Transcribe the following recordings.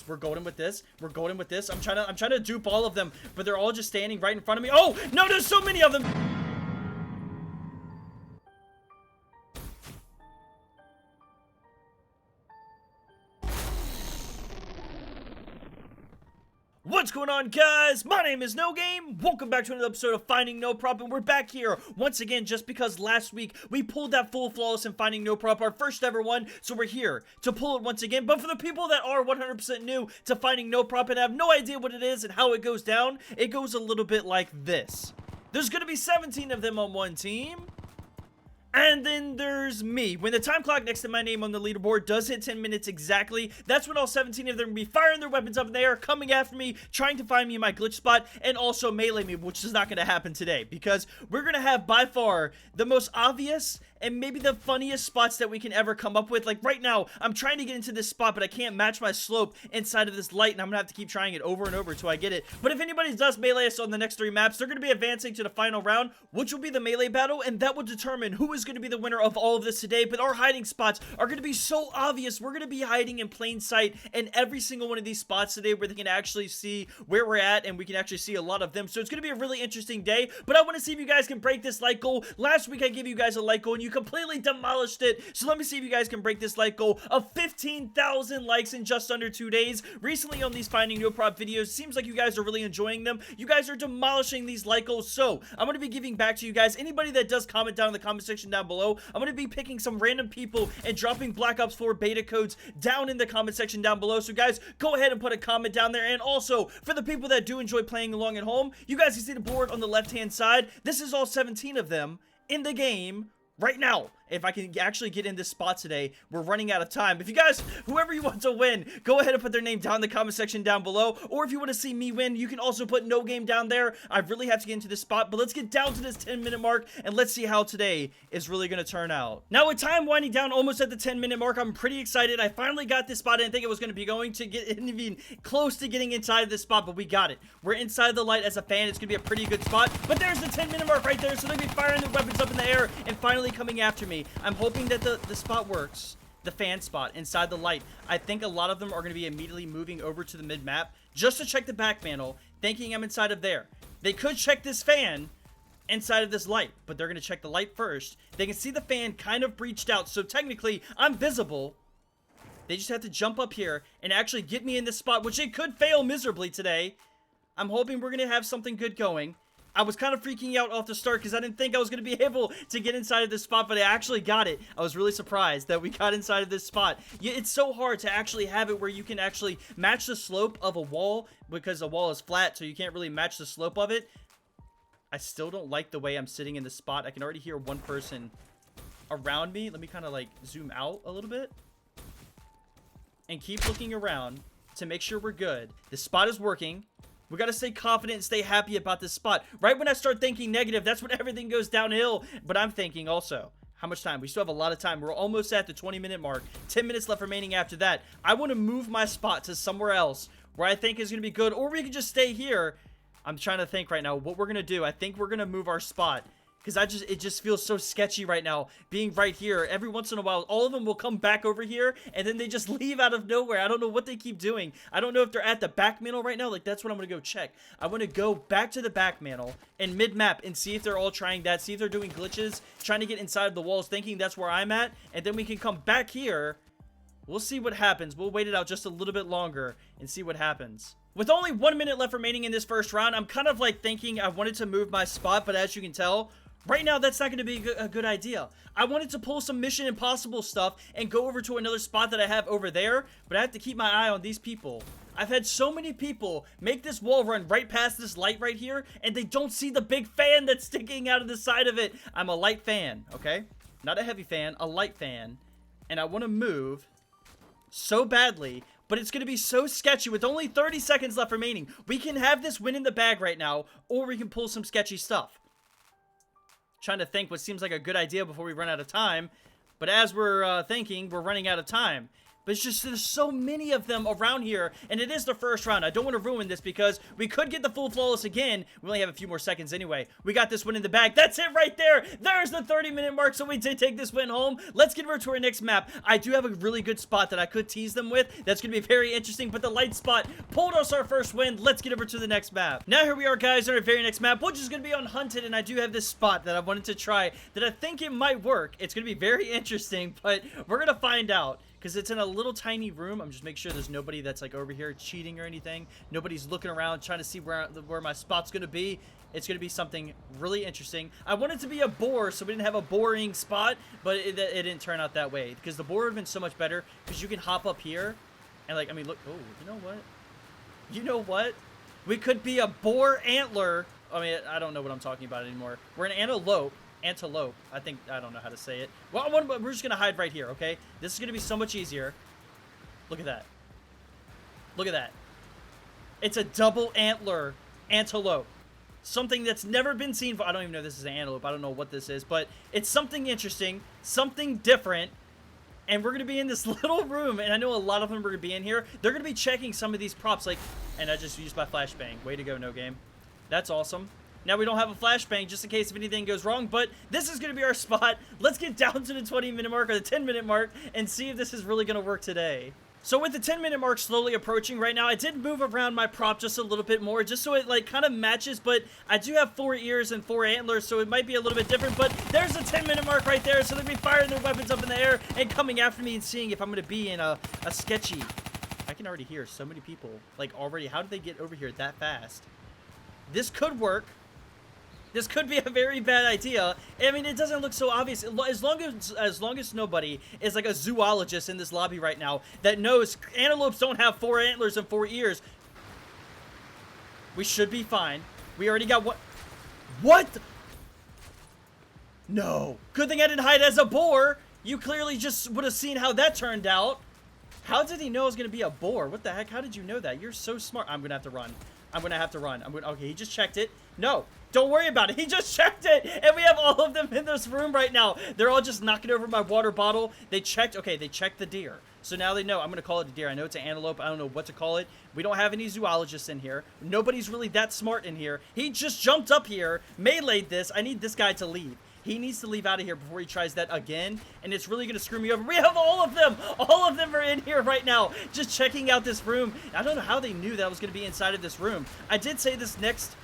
We're golden with this. We're golden with this. I'm trying to dupe all of them, but they're all just standing right in front of me. Oh, no, there's so many of them. What's going on, guys? My name is NOGAME. Welcome back to another episode of Finding Noprop, and we're back here once again just because last week we pulled that full flawless in Finding Noprop, our first ever one, so we're here to pull it once again. But for the people that are 100% new to Finding Noprop and have no idea what it is and how it goes down, it goes a little bit like this. There's gonna be 17 of them on one team. And then there's me. When the time clock next to my name on the leaderboard does hit 10 minutes exactly, that's when all 17 of them will be firing their weapons up in the air, coming after me, trying to find me in my glitch spot, and also melee me, which is not going to happen today, because we're going to have by far the most obvious and maybe the funniest spots that we can ever come up with. Like right now, I'm trying to get into this spot, but I can't match my slope inside of this light, and I'm going to have to keep trying it over and over until I get it. But if anybody does melee us on the next 3 maps, they're going to be advancing to the final round, which will be the melee battle, and that will determine who is going to be the winner of all of this today. But our hiding spots are going to be so obvious. We're going to be hiding in plain sight in every single one of these spots today where they can actually see where we're at, and we can actually see a lot of them. So it's going to be a really interesting day, but I want to see if you guys can break this like goal. Last week I gave you guys a like goal and you completely demolished it, so let me see if you guys can break this like goal of 15,000 likes in just under 2 days. Recently on these Finding Noprop videos, seems like you guys are really enjoying them. You guys are demolishing these like goals, so I'm going to be giving back to you guys. Anybody that does comment down in the comment section down below, I'm going to be picking some random people and dropping Black Ops 4 beta codes down in the comment section down below. So guys, go ahead and put a comment down there. And also, for the people that do enjoy playing along at home, you guys can see the board on the left-hand side. This is all 17 of them in the game right now. If I can actually get in this spot today, we're running out of time. If you guys, whoever you want to win, go ahead and put their name down in the comment section down below. Or if you want to see me win, you can also put NOGAME down there. I really have to get into this spot, but let's get down to this 10-minute mark and let's see how today is really going to turn out. Now, with time winding down almost at the 10-minute mark, I'm pretty excited. I finally got this spot. I didn't think it was going to be going to get even close to getting inside of this spot, but we got it. We're inside the light as a fan. It's going to be a pretty good spot, but there's the 10-minute mark right there, so they'll be firing their weapons up in the air and finally coming after me. I'm hoping that the spot works, the fan spot inside the light. I think a lot of them are going to be immediately moving over to the mid-map just to check the back panel, thinking I'm inside of there. They could check this fan inside of this light, but they're going to check the light first. They can see the fan kind of breached out, so technically I'm visible. They just have to jump up here and actually get me in this spot, which it could fail miserably today. I'm hoping we're going to have something good going. I was kind of freaking out off the start because I didn't think I was going to be able to get inside of this spot, but I actually got it. I was really surprised that we got inside of this spot. Yeah, it's so hard to actually have it where you can actually match the slope of a wall because the wall is flat, so you can't really match the slope of it. I still don't like the way I'm sitting in this spot. I can already hear one person around me. Let me kind of like zoom out a little bit and keep looking around to make sure we're good. This spot is working. We got to stay confident and stay happy about this spot. Right when I start thinking negative, that's when everything goes downhill. But I'm thinking also, how much time? We still have a lot of time. We're almost at the 20-minute mark. 10 minutes left remaining after that. I want to move my spot to somewhere else where I think is going to be good. Or we can just stay here. I'm trying to think right now what we're going to do. I think we're going to move our spot, because it just feels so sketchy right now being right here. Every once in a while, all of them will come back over here, and then they just leave out of nowhere. I don't know what they keep doing. I don't know if they're at the back mantle right now. Like, that's what I'm going to go check. I want to go back to the back mantle and mid-map and see if they're all trying that, see if they're doing glitches, trying to get inside of the walls, thinking that's where I'm at, and then we can come back here. We'll see what happens. We'll wait it out just a little bit longer and see what happens. With only 1 minute left remaining in this first round, I'm kind of like thinking I wanted to move my spot, but as you can tell, right now, that's not going to be a good idea. I wanted to pull some Mission Impossible stuff and go over to another spot that I have over there, but I have to keep my eye on these people. I've had so many people make this wall run right past this light right here, and they don't see the big fan that's sticking out of the side of it. I'm a light fan, okay? Not a heavy fan, a light fan. And I want to move so badly, but it's going to be so sketchy with only 30 seconds left remaining. We can have this win in the bag right now, or we can pull some sketchy stuff. Trying to think what seems like a good idea before we run out of time, but as we're thinking, we're running out of time. But it's just there's so many of them around here, and it is the first round. I don't want to ruin this because we could get the full flawless again. We only have a few more seconds anyway. We got this one in the bag. That's it right there. There's the 30-minute mark, so we did take this win home. Let's get over to our next map. I do have a really good spot that I could tease them with. That's going to be very interesting, but the light spot pulled us our first win. Let's get over to the next map. Now here we are, guys, on our very next map, which is going to be on Hunted, and I do have this spot that I wanted to try that I think it might work. It's going to be very interesting, but we're going to find out. Because it's in a little tiny room. I'm just making sure there's nobody that's like over here cheating or anything. Nobody's looking around trying to see where my spot's going to be. It's going to be something really interesting. I want it to be a bore, so we didn't have a boring spot, but it didn't turn out that way. Because the bore would have been so much better. Because you can hop up here and like, I mean, look. Oh, you know what? You know what? We could be a boar antler. I mean, I don't know what I'm talking about anymore. We're an antelope. Antelope. I don't know how to say it. Well, we're just going to hide right here, okay? This is going to be so much easier. Look at that. Look at that. It's a double antler antelope. Something that's never been seen before. I don't even know if this is an antelope. I don't know what this is, but it's something interesting, something different, and we're going to be in this little room, and I know a lot of them are going to be in here. They're going to be checking some of these props, like, and I just used my flashbang. Way to go, No Game. That's awesome. Now we don't have a flashbang just in case if anything goes wrong, but this is going to be our spot. Let's get down to the 20-minute mark or the 10-minute mark and see if this is really going to work today. So with the 10-minute mark slowly approaching right now, I did move around my prop just a little bit more just so it like kind of matches, but I do have 4 ears and 4 antlers, so it might be a little bit different, but there's the 10-minute mark right there, so they're going to be firing their weapons up in the air and coming after me and seeing if I'm going to be in a sketchy. I can already hear so many people, like already. How did they get over here that fast? This could work. This could be a very bad idea. I mean, it doesn't look so obvious. As long as nobody is like a zoologist in this lobby right now that knows antelopes don't have 4 antlers and 4 ears, we should be fine. We already got what? No. Good thing I didn't hide as a boar. You clearly just would have seen how that turned out. How did he know it was going to be a boar? What the heck? How did you know that? You're so smart. I'm going to have to run. I'm going to have to run. Okay, he just checked it. No. Don't worry about it. He just checked it. And we have all of them in this room right now. They're all just knocking over my water bottle. They checked. Okay, they checked the deer. So now they know. I'm going to call it a deer. I know it's an antelope. I don't know what to call it. We don't have any zoologists in here. Nobody's really that smart in here. He just jumped up here, meleeed this. I need this guy to leave. He needs to leave out of here before he tries that again, and it's really going to screw me over. We have all of them. All of them are in here right now, just checking out this room. I don't know how they knew that I was going to be inside of this room. I did say this next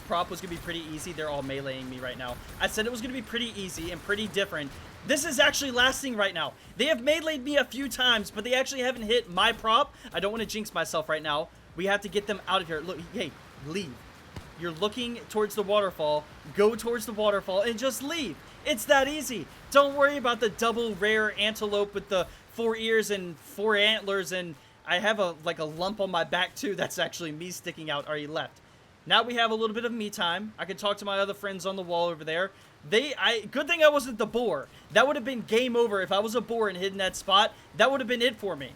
prop was going to be pretty easy. They're all meleeing me right now. I said it was going to be pretty easy and pretty different. This is actually lasting right now. They have meleeed me a few times, but they actually haven't hit my prop. I don't want to jinx myself right now. We have to get them out of here. Look, hey, leave. You're looking towards the waterfall. Go towards the waterfall and just leave. It's that easy. Don't worry about the double rare antelope with the 4 ears and 4 antlers, and I have a lump on my back too. That's actually me sticking out. Or he left. Now we have a little bit of me time. I can talk to my other friends on the wall over there. Good thing I wasn't the boar. That would have been game over if I was a boar and hid in that spot. That would have been it for me.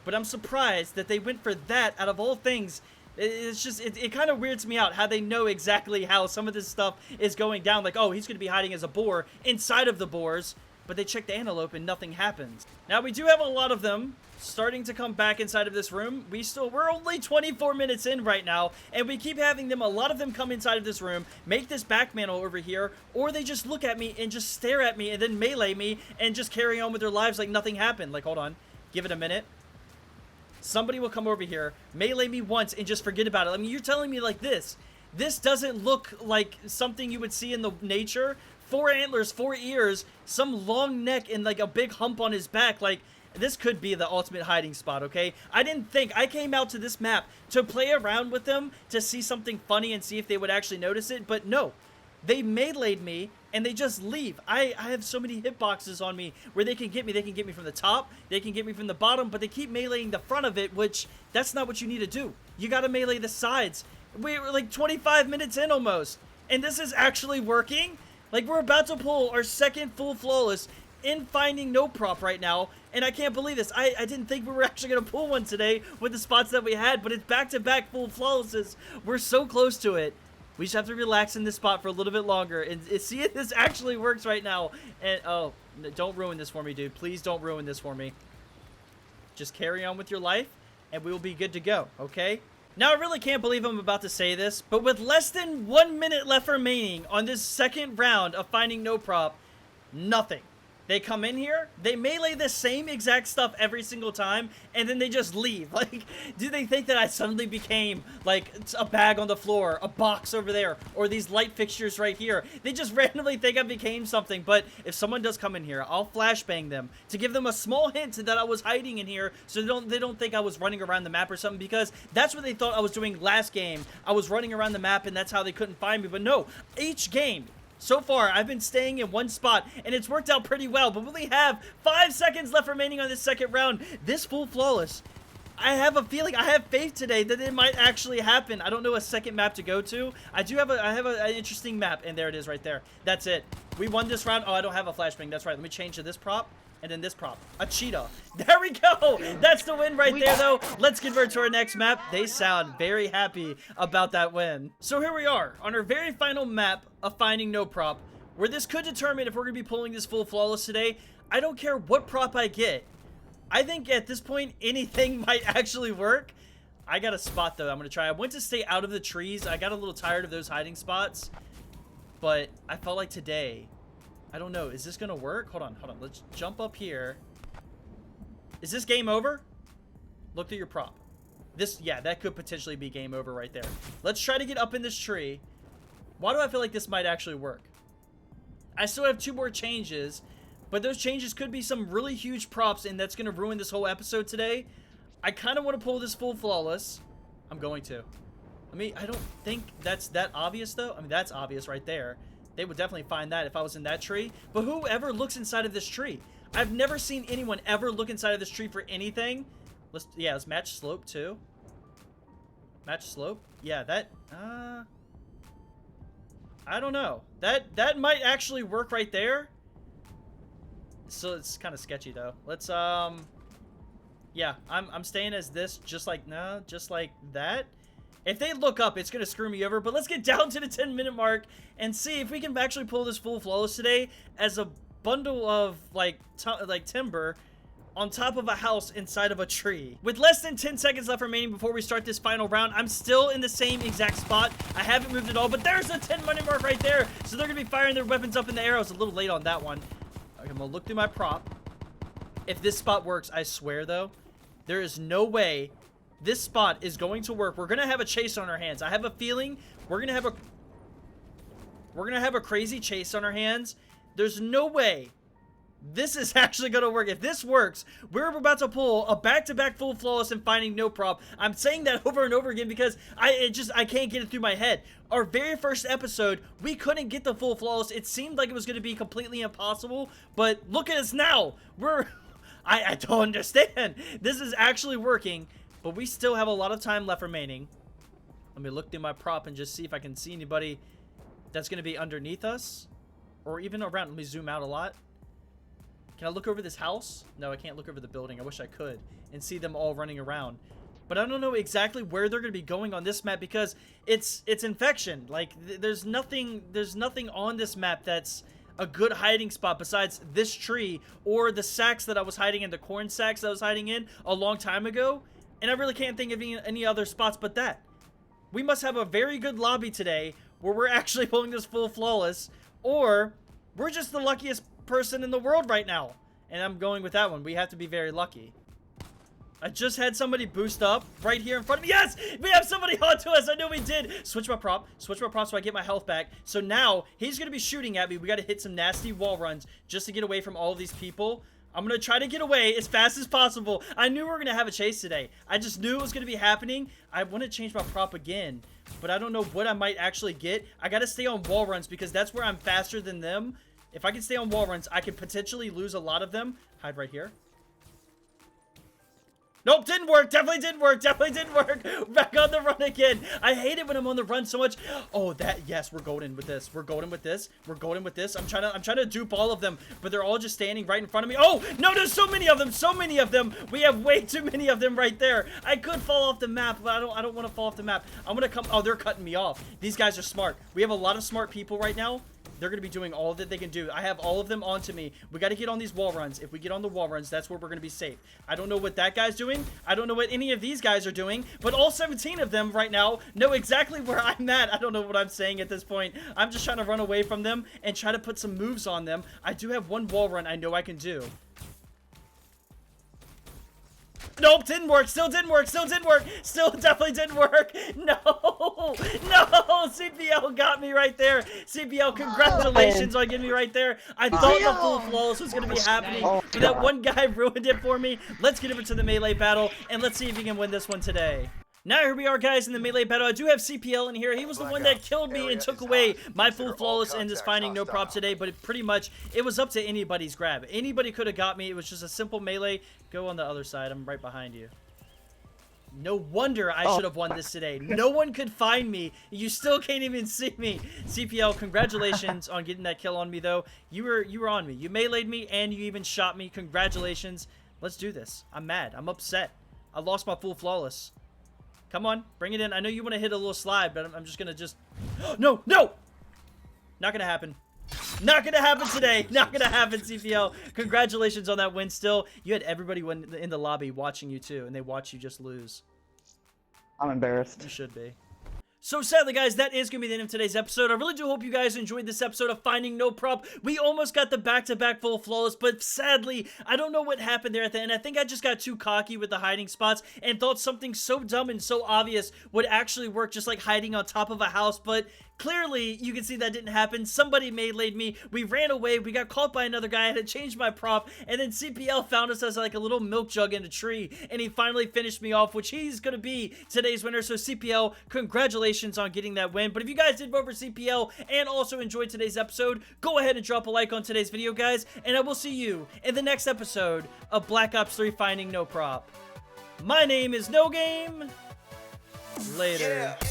But I'm surprised that they went for that out of all things. It's just, it kind of weirds me out how they know exactly how some of this stuff is going down. Like, oh, he's going to be hiding as a boar inside of the boars. But they check the antelope and nothing happens. Now, we do have a lot of them starting to come back inside of this room. We're only 24 minutes in right now, and we keep having a lot of them come inside of this room, make this back mantle over here, or they just look at me and just stare at me and then melee me and just carry on with their lives like nothing happened. Like, hold on. Give it a minute. Somebody will come over here, melee me once, and just forget about it. I mean, you're telling me like this. This doesn't look like something you would see in the nature. 4 antlers, 4 ears, some long neck, and like a big hump on his back. Like, this could be the ultimate hiding spot, okay? I came out to this map to play around with them, to see something funny and see if they would actually notice it, but no. They meleeed me, and they just leave. I have so many hitboxes on me where they can get me. They can get me from the top, they can get me from the bottom, but they keep meleeing the front of it, which, that's not what you need to do. You gotta melee the sides. We're like 25 minutes in almost, and this is actually working? Like, we're about to pull our second full flawless in finding Noprop right now, and I can't believe this. I didn't think we were actually going to pull one today with the spots that we had, but it's back-to-back full flawlesses. We're so close to it. We just have to relax in this spot for a little bit longer and see if this actually works right now. And, oh, Don't ruin this for me, dude. Please don't ruin this for me. Just carry on with your life, and we will be good to go, okay? Now, I really can't believe I'm about to say this, but with less than 1 minute left remaining on this second round of finding Noprop, nothing. They come in here, they melee the same exact stuff every single time, and then they just leave. Like, do they think that I suddenly became, like, a bag on the floor, a box over there, or these light fixtures right here? They just randomly think I became something, but if someone does come in here, I'll flashbang them to give them a small hint that I was hiding in here, so they don't think I was running around the map or something, because that's what they thought I was doing last game. I was running around the map, and that's how they couldn't find me, but no, each game, so far, I've been staying in one spot, and it's worked out pretty well, but we have 5 seconds left remaining on this second round. This full flawless, I have a feeling, I have faith today that it might actually happen. I don't know a second map to go to. I have an interesting map, and there it is right there. That's it. We won this round. Oh, I don't have a flashbang. That's right. Let me change to this prop. And then this prop. A cheetah. There we go. That's the win right there, though. Let's convert to our next map. They sound very happy about that win. So here we are on our very final map of finding Noprop, where this could determine if we're going to be pulling this full flawless today. I don't care what prop I get. I think at this point, anything might actually work. I got a spot, though, I'm going to try. I went to stay out of the trees. I got a little tired of those hiding spots. But I felt like today, I don't know. Is this going to work? Hold on. Let's jump up here. Is this game over? Look at your prop. Yeah, that could potentially be game over right there. Let's try to get up in this tree. Why do I feel like this might actually work? I still have 2 more changes, but those changes could be some really huge props, and that's going to ruin this whole episode today. I kind of want to pull this full flawless. I'm going to. I don't think that's that obvious, though. I mean, that's obvious right there. They would definitely find that if I was in that tree. But whoever looks inside of this tree? I've never seen anyone ever look inside of this tree for anything. Let's match slope too. Match slope? Yeah, that, I don't know. That might actually work right there. So it's kind of sketchy though. Let's, yeah, I'm staying as this, just like that. If they look up, it's going to screw me over. But let's get down to the 10-minute mark and see if we can actually pull this full flawless today as a bundle of, like timber on top of a house inside of a tree. With less than 10 seconds left remaining before we start this final round, I'm still in the same exact spot. I haven't moved at all, but there's the 10-minute mark right there. So they're going to be firing their weapons up in the air. I was a little late on that one. Okay, I'm going to look through my prop. If this spot works, I swear, though, there is no way this spot is going to work. We're going to have a chase on our hands. I have a feeling we're going to have a crazy chase on our hands. There's no way this is actually going to work. If this works, we're about to pull a back-to-back full flawless and finding Noprop. I'm saying that over and over again because I can't get it through my head. Our very first episode, we couldn't get the full flawless. It seemed like it was going to be completely impossible, but look at us now. I don't understand. This is actually working. But we still have a lot of time left remaining. Let me look through my prop and just see if I can see anybody that's going to be underneath us. Or even around. Let me zoom out a lot. Can I look over this house? No, I can't look over the building. I wish I could. And see them all running around. But I don't know exactly where they're going to be going on this map because it's infection. Like, there's nothing on this map that's a good hiding spot besides this tree or the sacks that I was hiding in, the corn sacks that I was hiding in a long time ago. And I really can't think of any other spots but that. We must have a very good lobby today where we're actually pulling this full flawless. Or we're just the luckiest person in the world right now. And I'm going with that one. We have to be very lucky. I just had somebody boost up right here in front of me. Yes! We have somebody onto us. I know we did. Switch my prop so I get my health back. So now he's going to be shooting at me. We got to hit some nasty wall runs just to get away from all of these people. I'm going to try to get away as fast as possible. I knew we were going to have a chase today. I just knew it was going to be happening. I want to change my prop again, but I don't know what I might actually get. I got to stay on wall runs because that's where I'm faster than them. If I can stay on wall runs, I could potentially lose a lot of them. Hide right here. Nope, didn't work. Definitely didn't work. Definitely didn't work. Back on the run again. I hate it when I'm on the run so much. Oh, yes, we're going in with this. We're going with this. We're going with this. I'm trying to dupe all of them, but they're all just standing right in front of me. Oh, no, there's so many of them. So many of them. We have way too many of them right there. I could fall off the map, but I don't want to fall off the map. I'm going to come. Oh, they're cutting me off. These guys are smart. We have a lot of smart people right now. they're going to be doing all that they can do. I have all of them onto me. We got to get on these wall runs. If we get on the wall runs, that's where we're going to be safe. I don't know what that guy's doing. I don't know what any of these guys are doing, but all 17 of them right now know exactly where I'm at. I don't know what I'm saying at this point. I'm just trying to run away from them and try to put some moves on them. I do have one wall run I know I can do. Nope, didn't work. Still didn't work. Still didn't work. Still definitely didn't work. No. No. CPL got me right there. CPL, congratulations on getting me right there. I thought the full flawless was going to be happening, but that one guy ruined it for me. Let's get over to the melee battle, and let's see if he can win this one today. Now here we are, guys, in the melee battle. I do have CPL in here. He was the one that killed me and took away my full flawless in this finding no prop today, but pretty much it was up to anybody's grab. Anybody could have got me. It was just a simple melee. Go on the other side. I'm right behind you. No wonder I should have won this today. No one could find me. You still can't even see me. CPL, congratulations on getting that kill on me, though. You were on me. You meleeed me, and you even shot me. Congratulations. Let's do this. I'm mad. I'm upset. I lost my full flawless. Come on, bring it in. I know you want to hit a little slide, but I'm just going to just... No, no! Not going to happen. Not going to happen today. Not going to happen, CPL. Congratulations on that win still. You had everybody in the lobby watching you, too, and they watch you just lose. I'm embarrassed. You should be. So sadly, guys, that is going to be the end of today's episode. I really do hope you guys enjoyed this episode of Finding No Prop. We almost got the back-to-back full flawless, but sadly, I don't know what happened there at the end. I think I just got too cocky with the hiding spots and thought something so dumb and so obvious would actually work, just like hiding on top of a house, but clearly, you can see that didn't happen. Somebody meleeed me. We ran away. We got caught by another guy. I had to change my prop. And then CPL found us as like a little milk jug in a tree. And he finally finished me off, which he's going to be today's winner. So CPL, congratulations on getting that win. But if you guys did vote for CPL and also enjoyed today's episode, go ahead and drop a like on today's video, guys. And I will see you in the next episode of Black Ops 3 Finding No Prop. My name is NOGAME. Later. Yeah.